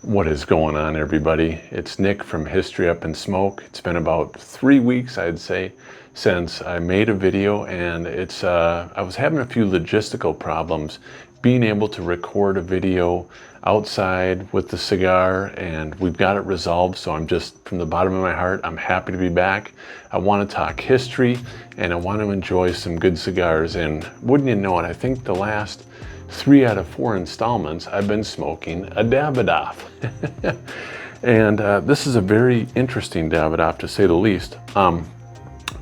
What is going on, everybody? It's Nick from History Up in Smoke. It's been about 3 weeks, I'd say, since I made a video, and I was having a few logistical problems being able to record a video outside with the cigar, and we've got it resolved. So I'm just, from the bottom of my heart, I'm happy to be back. I want to talk history, and I want to enjoy some good cigars. And wouldn't you know it, I think the last 3 out of 4 installments I've been smoking a Davidoff. And this is a very interesting Davidoff, to say the least,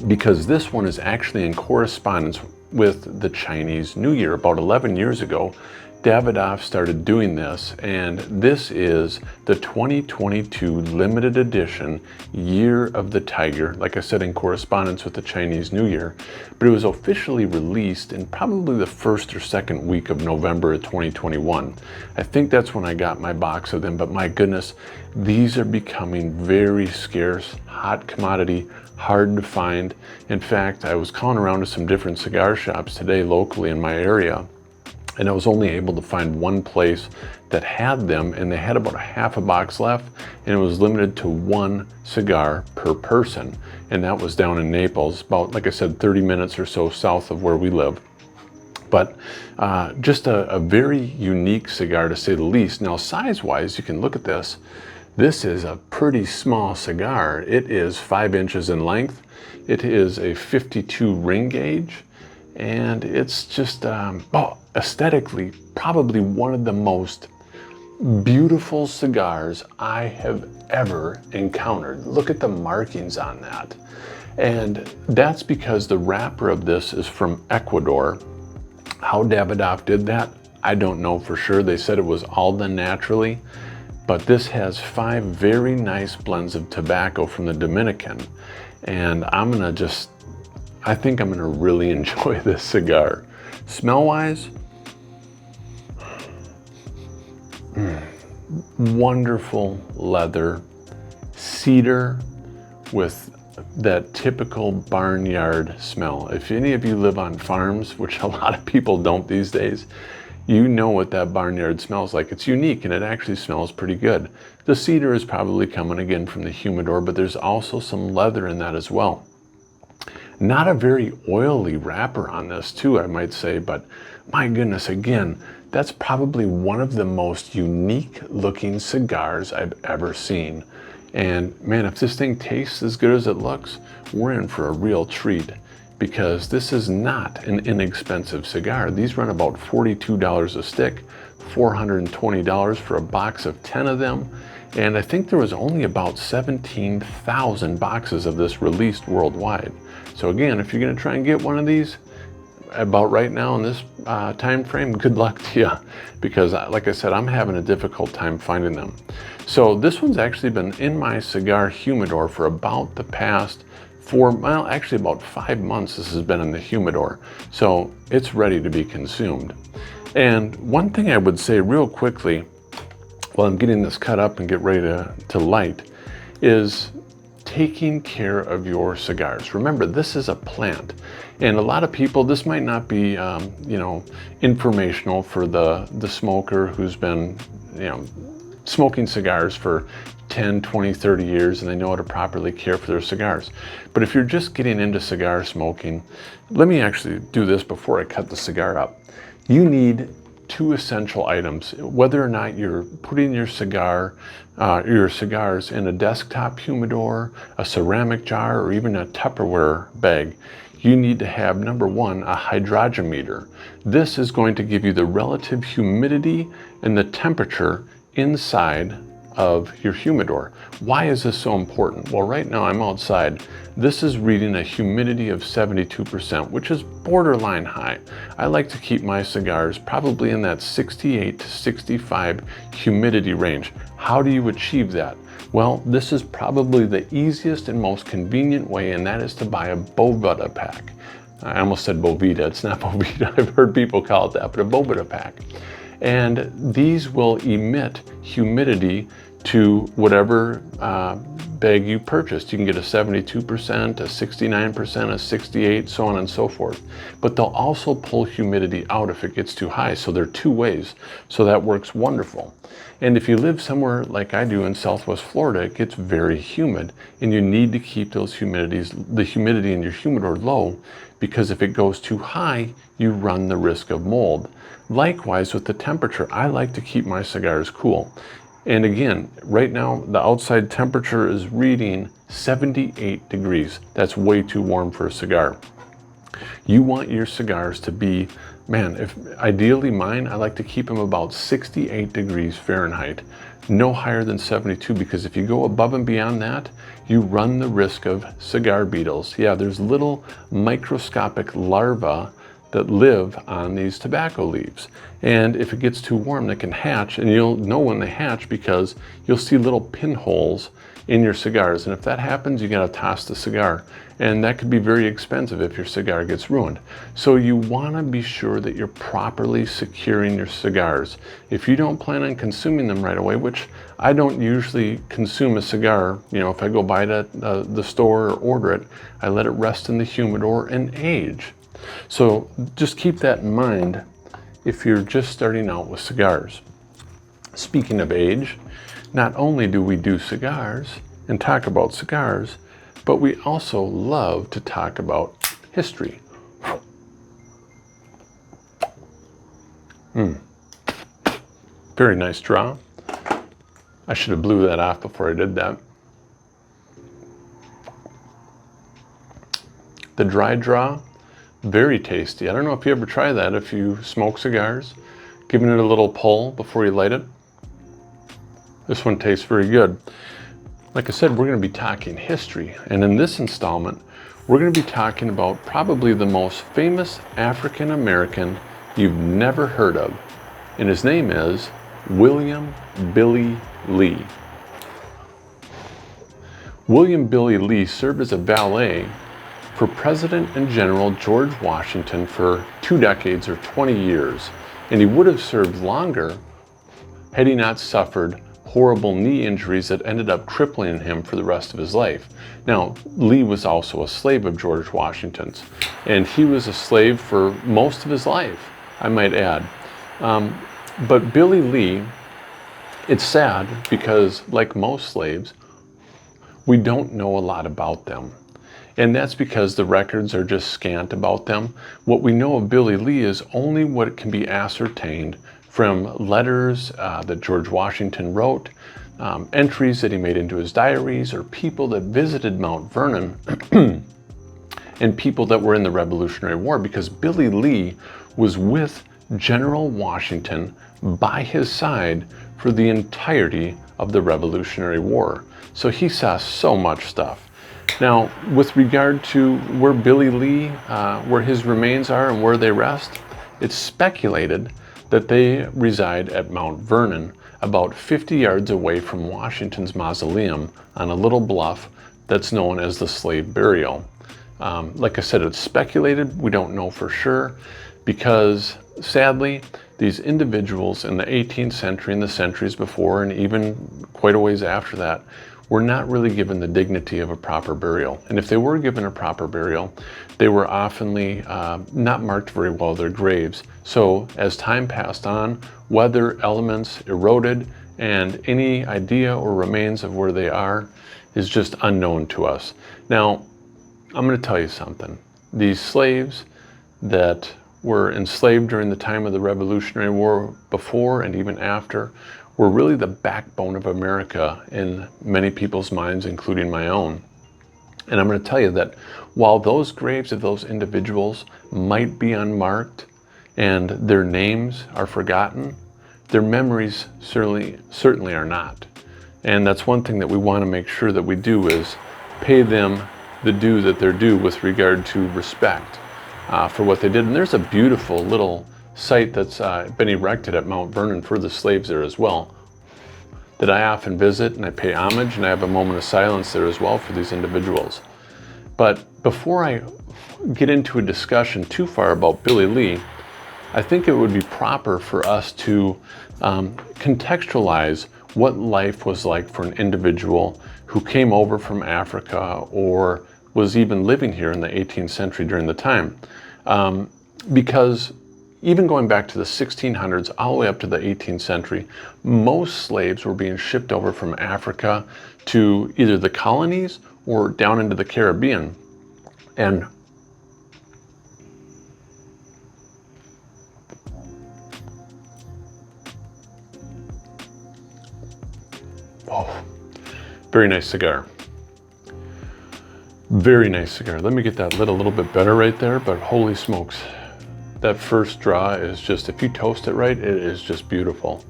because this one is actually in correspondence with the Chinese New Year. About 11 years ago, Davidoff started doing this, and this is the 2022 limited edition Year of the Tiger, like I said, in correspondence with the Chinese New Year. But it was officially released in probably the first or second week of November of 2021. I think that's when I got my box of them, but my goodness, these are becoming very scarce, hot commodity, hard to find. In fact, I was calling around to some different cigar shops today locally in my area, and I was only able to find one place that had them, and they had about half a box left, and it was limited to 1 cigar per person. And that was down in Naples, about, like I said, 30 minutes or so south of where we live. But just a very unique cigar, to say the least. Now, size-wise, you can look at this. This is a pretty small cigar. It is 5 inches in length. It is a 52 ring gauge, and it's just, aesthetically, probably one of the most beautiful cigars I have ever encountered. Look at the markings on that. And that's because the wrapper of this is from Ecuador. How Davidoff did that, I don't know for sure. They said it was all done naturally, but this has 5 very nice blends of tobacco from the Dominican. And I think I'm gonna really enjoy this cigar. Smell-wise, wonderful leather, cedar with that typical barnyard smell. If any of you live on farms, which a lot of people don't these days, you know what that barnyard smells like. It's unique, and it actually smells pretty good. The cedar is probably coming again from the humidor, but there's also some leather in that as well. Not a very oily wrapper on this too, I might say, but my goodness, again, that's probably one of the most unique looking cigars I've ever seen. And man, if this thing tastes as good as it looks, we're in for a real treat, because this is not an inexpensive cigar. These run about $42 a stick, $420 for a box of 10 of them. And I think there was only about 17,000 boxes of this released worldwide. So again, if you're gonna try and get one of these about right now in this time frame, good luck to you, because like I said, I'm having a difficult time finding them. So this one's actually been in my cigar humidor for about the past actually about 5 months. This has been in the humidor, so it's ready to be consumed. And one thing I would say real quickly, while I'm getting this cut up and get ready to light, is taking care of your cigars. Remember, this is a plant, and a lot of people, this might not be informational for the smoker who's been smoking cigars for 10, 20, 30 years, and they know how to properly care for their cigars. But if you're just getting into cigar smoking, let me actually do this before I cut the cigar up. You need 2 essential items. Whether or not you're putting your cigars in a desktop humidor, a ceramic jar, or even a Tupperware bag, you need to have, number 1, a hydrometer. This is going to give you the relative humidity and the temperature inside of your humidor. Why is this so important? Well, right now I'm outside. This is reading a humidity of 72%, which is borderline high. I like to keep my cigars probably in that 68 to 65 humidity range. How do you achieve that? Well, this is probably the easiest and most convenient way, and that is to buy a Boveda pack. I almost said Boveda, it's not Boveda. I've heard people call it that, but a Boveda pack. And these will emit humidity to whatever bag you purchased. You can get a 72%, a 69%, a 68, so on and so forth. But they'll also pull humidity out if it gets too high. So there are two ways. So that works wonderful. And if you live somewhere like I do in Southwest Florida, it gets very humid, and you need to keep the humidity in your humidor low, because if it goes too high, you run the risk of mold. Likewise with the temperature, I like to keep my cigars cool. And again, right now, the outside temperature is reading 78 degrees. That's way too warm for a cigar. You want your cigars to be, ideally mine, I like to keep them about 68 degrees Fahrenheit, no higher than 72, because if you go above and beyond that, you run the risk of cigar beetles. Yeah, there's little microscopic larvae that live on these tobacco leaves. And if it gets too warm, they can hatch, and you'll know when they hatch because you'll see little pinholes in your cigars. And if that happens, you gotta toss the cigar. And that could be very expensive if your cigar gets ruined. So you wanna be sure that you're properly securing your cigars. If you don't plan on consuming them right away, which I don't usually consume a cigar, if I go by to the store or order it, I let it rest in the humidor and age. So just keep that in mind if you're just starting out with cigars. Speaking of age, not only do we do cigars and talk about cigars, but we also love to talk about history. Very nice draw. I should have blew that off before I did that. The dry draw, very tasty. I don't know if you ever try that if you smoke cigars, giving it a little pull before you light it. This one tastes very good. Like I said, we're going to be talking history, and in this installment, we're going to be talking about probably the most famous African American you've never heard of, and his name is William Billy Lee. William Billy Lee served as a valet for President and General George Washington for 2 decades or 20 years, and he would have served longer had he not suffered horrible knee injuries that ended up crippling him for the rest of his life. Now, Lee was also a slave of George Washington's, and he was a slave for most of his life, I might add. But Billy Lee, it's sad because, like most slaves, we don't know a lot about them. And that's because the records are just scant about them. What we know of Billy Lee is only what can be ascertained from letters that George Washington wrote, entries that he made into his diaries, or people that visited Mount Vernon, and people that were in the Revolutionary War, because Billy Lee was with General Washington by his side for the entirety of the Revolutionary War. So he saw so much stuff. Now, with regard to where Billy Lee, where his remains are and where they rest, it's speculated that they reside at Mount Vernon, about 50 yards away from Washington's mausoleum on a little bluff that's known as the Slave Burial. Like I said, it's speculated. We don't know for sure because, sadly, these individuals in the 18th century and the centuries before, and even quite a ways after that, were not really given the dignity of a proper burial. And if they were given a proper burial, they were oftenly not marked very well, their graves. So as time passed on, weather, elements eroded, and any idea or remains of where they are is just unknown to us. Now, I'm going to tell you something. These slaves that were enslaved during the time of the Revolutionary War, before and even after, were really the backbone of America in many people's minds, including my own. And I'm going to tell you that while those graves of those individuals might be unmarked and their names are forgotten, their memories certainly are not. And that's one thing that we want to make sure that we do, is pay them the due that they're due with regard to respect for what they did. And there's a beautiful little site that's been erected at Mount Vernon for the slaves there as well, that I often visit, and I pay homage, and I have a moment of silence there as well for these individuals. But before I get into a discussion too far about Billy Lee, I think it would be proper for us to contextualize what life was like for an individual who came over from Africa or was even living here in the 18th century during the time. Because even going back to the 1600s all the way up to the 18th century, most slaves were being shipped over from Africa to either the colonies or down into the Caribbean. And oh, very nice cigar. Very nice cigar. Let me get that lit a little bit better right there, but holy smokes. That first draw is just, if you toast it right, it is just beautiful.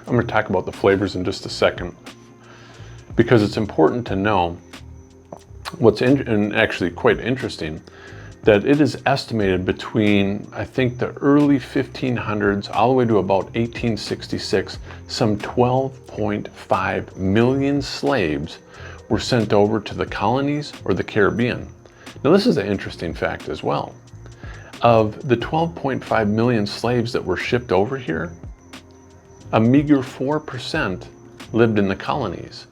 I'm going to talk about the flavors in just a second, because it's important to know what's and actually quite interesting, that it is estimated between, I think, the early 1500s all the way to about 1866, some 12.5 million slaves were sent over to the colonies or the Caribbean. Now, this is an interesting fact as well. Of the 12.5 million slaves that were shipped over here, a meager 4% lived in the colonies.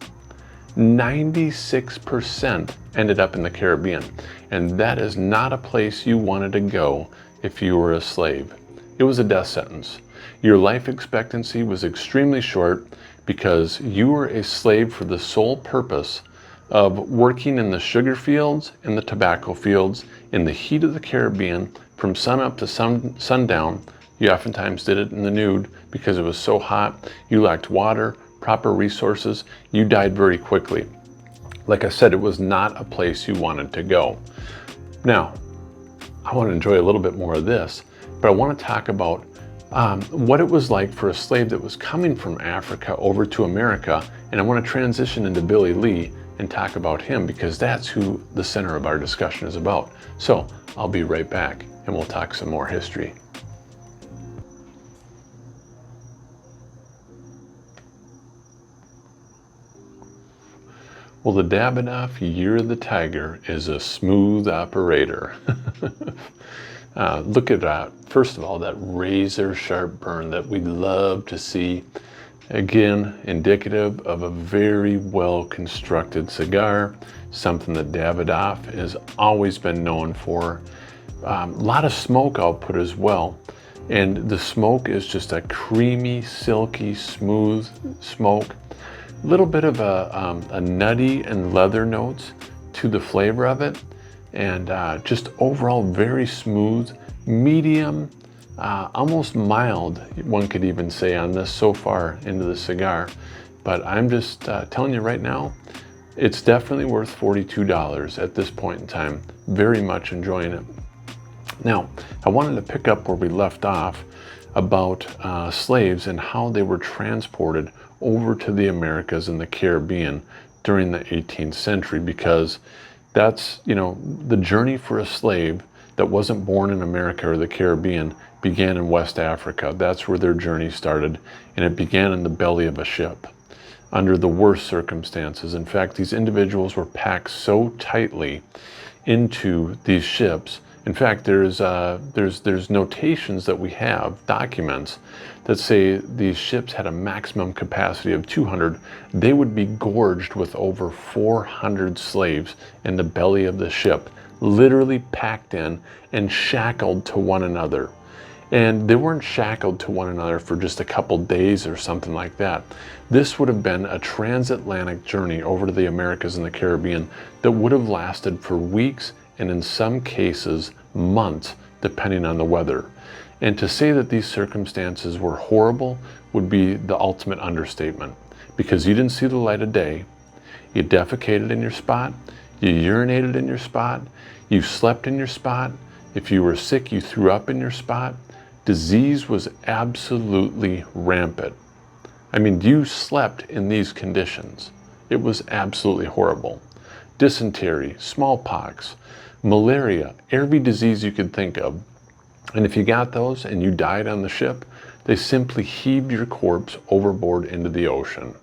96% ended up in the Caribbean, and that is not a place you wanted to go if you were a slave. It was a death sentence. Your life expectancy was extremely short because you were a slave for the sole purpose of working in the sugar fields and the tobacco fields in the heat of the Caribbean from sunup to sundown. You oftentimes did it in the nude because it was so hot. You lacked water, proper resources. You died very quickly. Like I said, it was not a place you wanted to go. Now, I want to enjoy a little bit more of this, but I want to talk about what it was like for a slave that was coming from Africa over to America, and I want to transition into Billy Lee and talk about him because that's who the center of our discussion is about. So I'll be right back and we'll talk some more history. Well, the Davidoff Year of the Tiger is a smooth operator. Look at that. First of all, that razor sharp burn that we love to see. Again, indicative of a very well constructed cigar, something that Davidoff has always been known for. A lot of smoke output as well. And the smoke is just a creamy, silky, smooth smoke. A little bit of a nutty and leather notes to the flavor of it, and just overall very smooth, medium, almost mild, one could even say on this so far into the cigar. But I'm just telling you right now, it's definitely worth $42 at this point in time. Very much enjoying it. Now, I wanted to pick up where we left off about slaves and how they were transported over to the Americas and the Caribbean during the 18th century, because that's, the journey for a slave that wasn't born in America or the Caribbean began in West Africa. That's where their journey started, and it began in the belly of a ship under the worst circumstances. In fact, these individuals were packed so tightly into these ships. In fact, there's notations that we have, documents, that say these ships had a maximum capacity of 200. They would be gorged with over 400 slaves in the belly of the ship, literally packed in and shackled to one another. And they weren't shackled to one another for just a couple days or something like that. This would have been a transatlantic journey over to the Americas and the Caribbean that would have lasted for weeks, and in some cases months, depending on the weather. And to say that these circumstances were horrible would be the ultimate understatement, because you didn't see the light of day, you defecated in your spot, you urinated in your spot, you slept in your spot, if you were sick you threw up in your spot. Disease was absolutely rampant. I mean, you slept in these conditions. It was absolutely horrible. Dysentery, smallpox, malaria, every disease you could think of. And if you got those and you died on the ship, they simply heaved your corpse overboard into the ocean.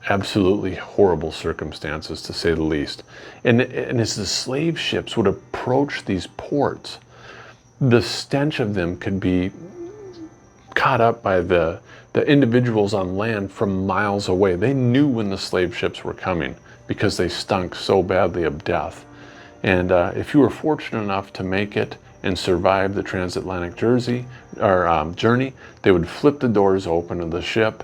Absolutely horrible circumstances, to say the least. And as the slave ships would approach these ports, the stench of them could be caught up by the individuals on land from miles away. They knew when the slave ships were coming because they stunk so badly of death. And if you were fortunate enough to make it and survive the transatlantic journey, they would flip the doors open of the ship.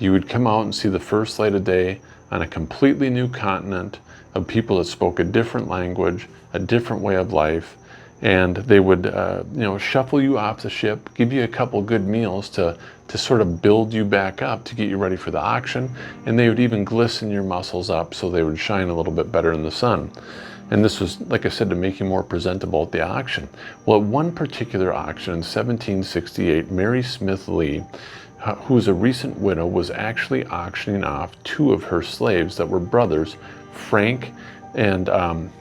You would come out and see the first light of day on a completely new continent of people that spoke a different language, a different way of life, and they would shuffle you off the ship, give you a couple good meals to sort of build you back up to get you ready for the auction, and they would even glisten your muscles up so they would shine a little bit better in the sun. And this was, like I said, to make you more presentable at the auction. Well, at one particular auction in 1768, Mary Smith Lee, who was a recent widow, was actually auctioning off two of her slaves that were brothers, Frank and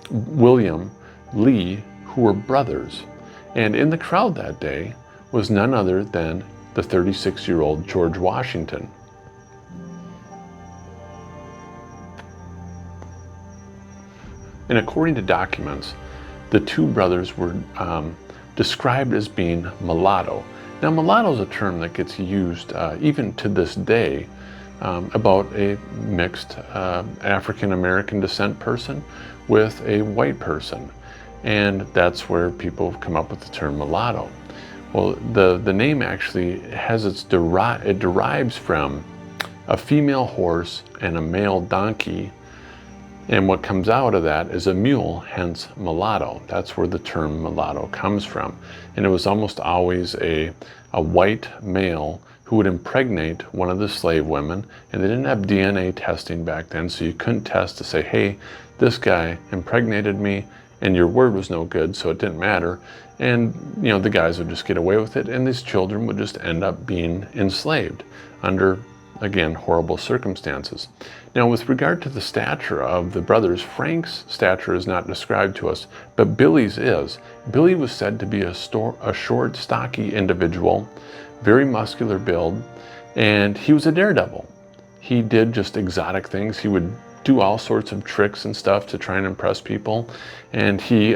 William Lee, who were brothers. And in the crowd that day was none other than the 36-year-old George Washington. And according to documents, the two brothers were described as being mulatto. Now, mulatto is a term that gets used even to this day about a mixed African-American descent person with a white person. And that's where people have come up with the term mulatto. Well, the name actually has it derives from a female horse and a male donkey. And what comes out of that is a mule, hence mulatto. That's where the term mulatto comes from. And it was almost always a white male who would impregnate one of the slave women. And they didn't have DNA testing back then, so you couldn't test to say, hey, this guy impregnated me, and your word was no good, so it didn't matter. And the guys would just get away with it, and these children would just end up being enslaved under, again, horrible circumstances. Now, with regard to the stature of the brothers, Frank's stature is not described to us, but Billy's is. Billy was said to be a short, stocky individual, very muscular build, and he was a daredevil. He did just exotic things. He would do all sorts of tricks and stuff to try and impress people, and he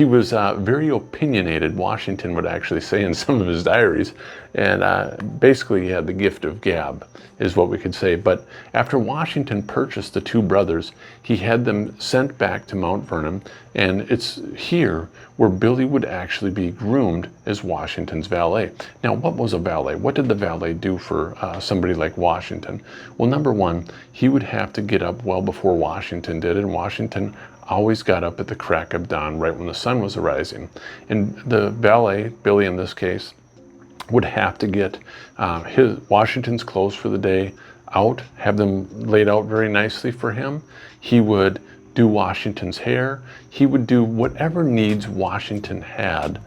was very opinionated, Washington would actually say in some of his diaries, and basically he had the gift of gab, is what we could say. But after Washington purchased the two brothers, he had them sent back to Mount Vernon, and it's here where Billy would actually be groomed as Washington's valet. Now, what was a valet? What did the valet do for somebody like Washington? Well, number one, he would have to get up well before Washington did, and Washington always got up at the crack of dawn, right when the sun was arising. And the valet, Billy in this case, would have to get Washington's clothes for the day out, have them laid out very nicely for him. He would do Washington's hair. He would do whatever needs Washington had.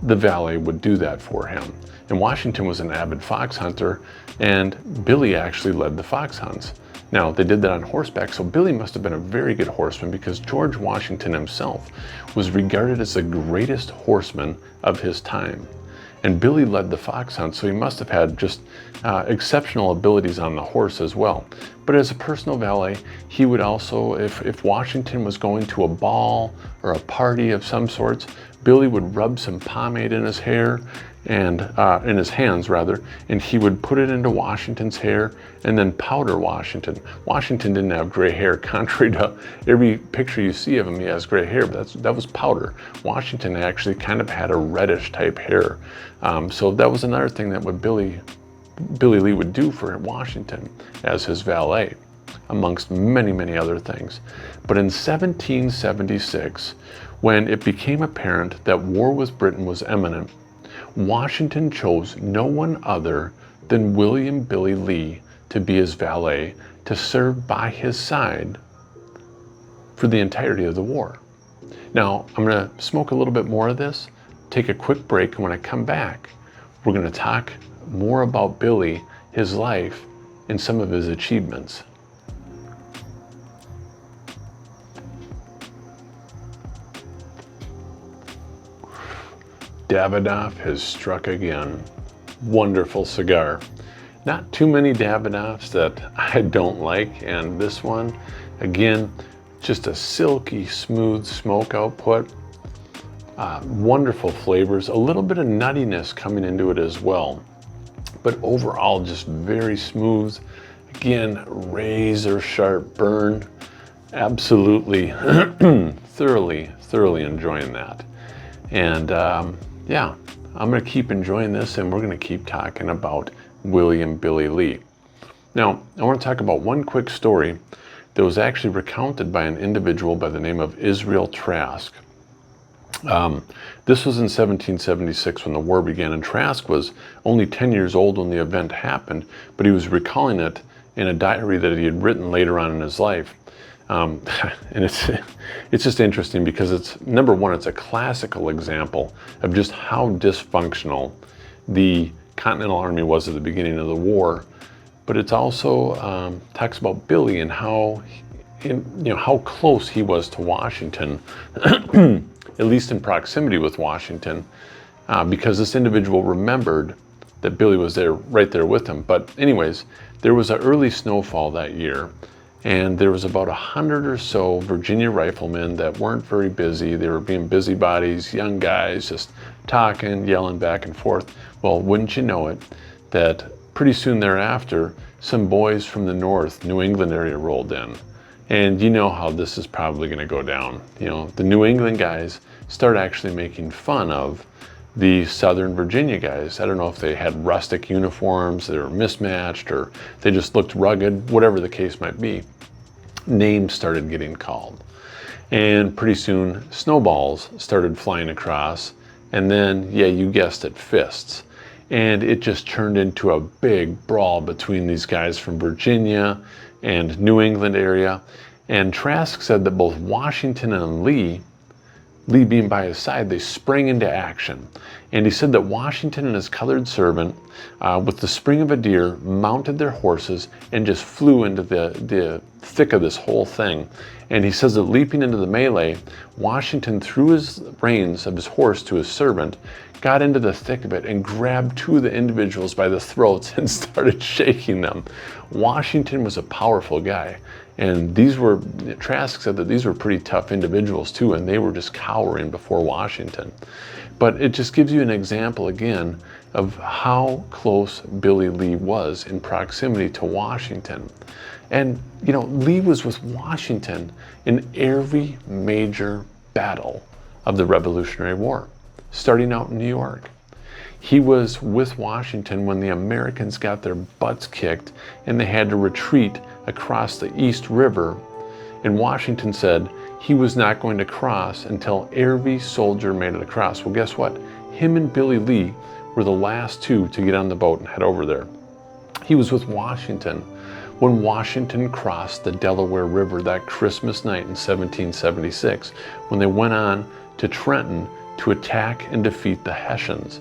The valet would do that for him. And Washington was an avid fox hunter, and Billy actually led the fox hunts. Now, they did that on horseback, so Billy must have been a very good horseman, because George Washington himself was regarded as the greatest horseman of his time. And Billy led the fox hunt, so he must have had just exceptional abilities on the horse as well. But as a personal valet, he would also, if Washington was going to a ball or a party of some sorts, Billy would rub some pomade in his hair, and in his hands rather, and he would put it into Washington's hair and then powder Washington. Washington didn't have gray hair, contrary to every picture you see of him. He has gray hair, but that was powder. Washington actually kind of had a reddish type hair. So that was another thing that what Billy Lee would do for Washington as his valet, amongst many, many other things. But in 1776, when it became apparent that war with Britain was imminent, Washington chose no one other than William Billy Lee to be his valet, to serve by his side for the entirety of the war. Now, I'm going to smoke a little bit more of this, take a quick break, and when I come back, we're going to talk more about Billy, his life, and some of his achievements. Davidoff has struck again. Wonderful cigar. Not too many Davidoffs that I don't like, and this one, again, just a silky smooth smoke output. Wonderful flavors, a little bit of nuttiness coming into it as well. But overall, just very smooth. Again, razor sharp burn. Absolutely, thoroughly enjoying that. And yeah, I'm going to keep enjoying this, and we're going to keep talking about William Billy Lee. Now, I want to talk about one quick story that was actually recounted by an individual by the name of Israel Trask. This was in 1776 when the war began, and Trask was only 10 years old when the event happened, but he was recalling it in a diary that he had written later on in his life. And it's just interesting because it's, number one, it's a classical example of just how dysfunctional the Continental Army was at the beginning of the war, but it's also talks about Billy and how, how close he was to Washington, at least in proximity with Washington, because this individual remembered that Billy was there, right there with him. But anyways, there was an early snowfall that year, and there was about 100 or so Virginia riflemen that weren't very busy. They were being busybodies, young guys, just talking, yelling back and forth. Well, wouldn't you know it, that pretty soon thereafter, some boys from the north, New England area rolled in. And you know how this is probably going to go down. The New England guys start actually making fun of the Southern Virginia guys. I don't know if they had rustic uniforms, they were mismatched, or they just looked rugged, whatever the case might be. Names started getting called. And pretty soon, snowballs started flying across. And then, yeah, you guessed it, fists. And it just turned into a big brawl between these guys from Virginia and New England area. And Trask said that both Washington and Lee being by his side, they sprang into action. And he said that Washington and his colored servant, with the spring of a deer, mounted their horses and just flew into the thick of this whole thing. And he says that leaping into the melee, Washington threw his reins of his horse to his servant, got into the thick of it, and grabbed two of the individuals by the throats and started shaking them. Washington was a powerful guy. And Trask said that these were pretty tough individuals too, and they were just cowering before Washington. But it just gives you an example again of how close Billy Lee was in proximity to Washington. And, Lee was with Washington in every major battle of the Revolutionary War, starting out in New York. He was with Washington when the Americans got their butts kicked and they had to retreat across the East River. And Washington said he was not going to cross until every soldier made it across. Well, guess what? Him and Billy Lee were the last two to get on the boat and head over there. He was with Washington when Washington crossed the Delaware River that Christmas night in 1776, when they went on to Trenton to attack and defeat the Hessians.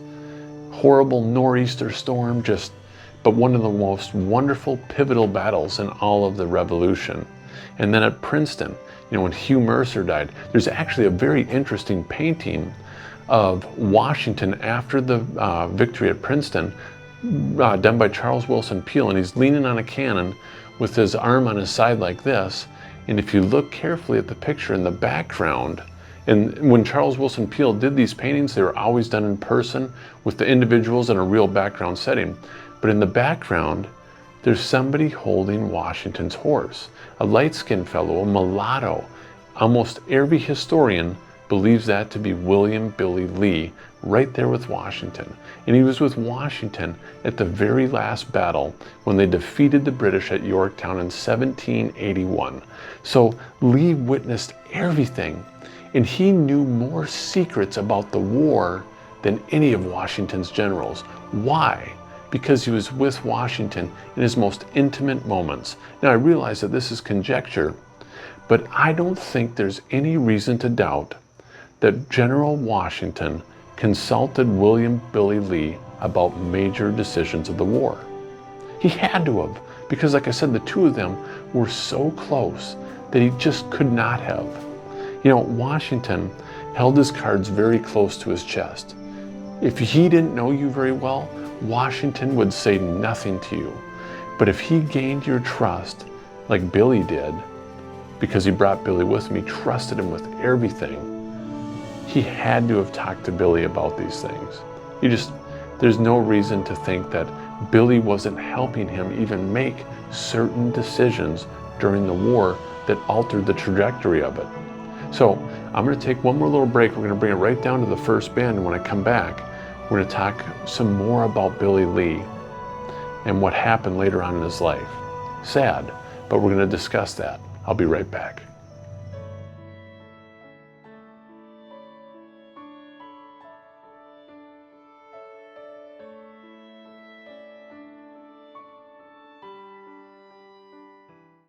Horrible nor'easter storm, but one of the most wonderful pivotal battles in all of the Revolution. And then at Princeton, when Hugh Mercer died, there's actually a very interesting painting of Washington after the victory at Princeton, done by Charles Willson Peale, and he's leaning on a cannon with his arm on his side like this. And if you look carefully at the picture in the background, and when Charles Willson Peale did these paintings, they were always done in person with the individuals in a real background setting. But in the background, there's somebody holding Washington's horse, a light-skinned fellow, a mulatto. Almost every historian believes that to be William Billy Lee, right there with Washington. And he was with Washington at the very last battle when they defeated the British at Yorktown in 1781. So Lee witnessed everything, and he knew more secrets about the war than any of Washington's generals. Why? Because he was with Washington in his most intimate moments. Now, I realize that this is conjecture, but I don't think there's any reason to doubt that General Washington consulted William Billy Lee about major decisions of the war. He had to have, because like I said, the two of them were so close that he just could not have. Washington held his cards very close to his chest. If he didn't know you very well, Washington would say nothing to you. But if he gained your trust, like Billy did, because he brought Billy with him, he trusted him with everything, He had to have talked to Billy about these things. There's no reason to think that Billy wasn't helping him even make certain decisions during the war that altered the trajectory of it. So I'm going to take one more little break. We're going to bring it right down to the first bend. And when I come back, we're going to talk some more about Billy Lee and what happened later on in his life. Sad, but we're going to discuss that. I'll be right back.